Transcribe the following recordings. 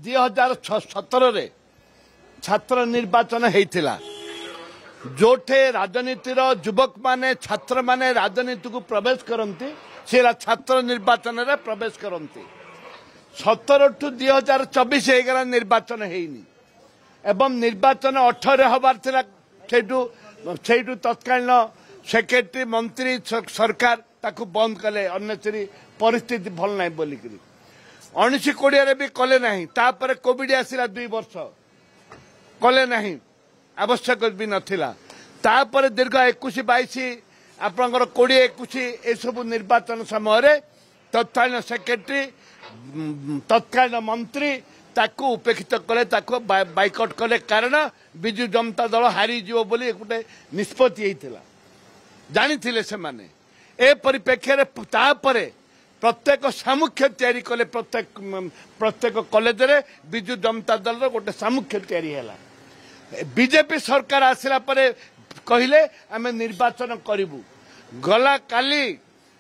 2017 छात्र निर्वाचन होता जोठे राजनीतिर युवक माने छात्र माने राजनीति को प्रवेश करती से छात्र निर्वाचन में प्रवेश करती 17 टू 2024 होगा निर्वाचन होनी एवं निर्वाचन 18 हबार तत्कालीन सेक्रेटरी मंत्री सरकार ताकू बंद कले अन्य परिस्थिति भल ना बोलिक 19-20 भी कले ना तापर कोविड आसला 2 वर्ष कले ना आवश्यक भी नथिला तापर दीर्घ 21-22 आपनकर 20-21 ए सब निर्वाचन समय तत्कालीन सेक्रेटरी तत्कालीन मंत्री ताकू उपेक्षित कले ताकू बाइकआउट कले कारण बिजु जनता दल हारी जीव बोली गोटे निष्पत्ति होता जानी से माने ए परिप्रेक्षी तापरे प्रत्येक सामुख्य तैयारी कले प्रत्येक कॉलेज रे बिजु जनता दल गोटे सामुख्य तैयारी हैला बीजेपी सरकार आसिला परे कहिले आमे निर्वाचन करिवु गला काली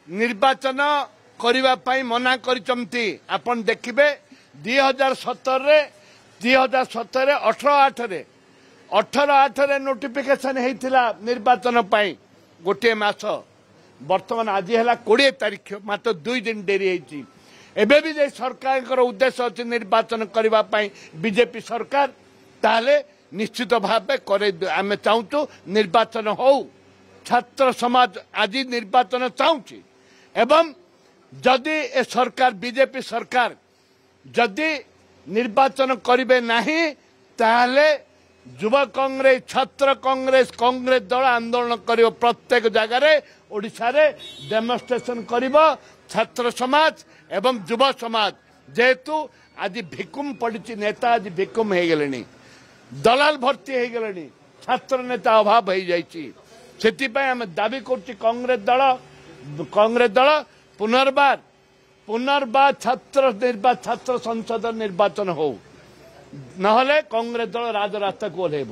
निर्वाचन करिवा पई मना करिचंती आपण देखिबे 2017 रे 18/8 रे 18/8 रे नोटिफिकेशन हेतिला निर्वाचन पई गोटे मास वर्तमान आज है 20 तारीख मात्र 2 दिन डेरी होती एबे भी जे सरकार उद्देश्य अच्छे निर्वाचन करने बीजेपी सरकार ताले निश्चित भाव करे आमे चाहूँ निर्वाचन हो छात्र समाज आज निर्वाचन चाहूँ एवं जदि ए सरकार बीजेपी सरकार जदि निर्वाचन करिवे नहीं ताले युवा कांग्रेस छात्र कांग्रेस कांग्रेस दल आंदोलन करिवो प्रत्येक जगह ओडिशा रे डेमोन्स्ट्रेशन करिवो छात्र समाज एवं युवा समाज जेहेतु आज भिकुम पड़ी नेता आज भिकुम हो गले दलाल भर्ती हो गले छात्र नेता अभाव हो जाइए से दाबी कर कांग्रेस दल पुनर्बार छात्र संसद निर्वाचन हो नहले कांग्रेस दल राजरास्ता को ओह्लैब।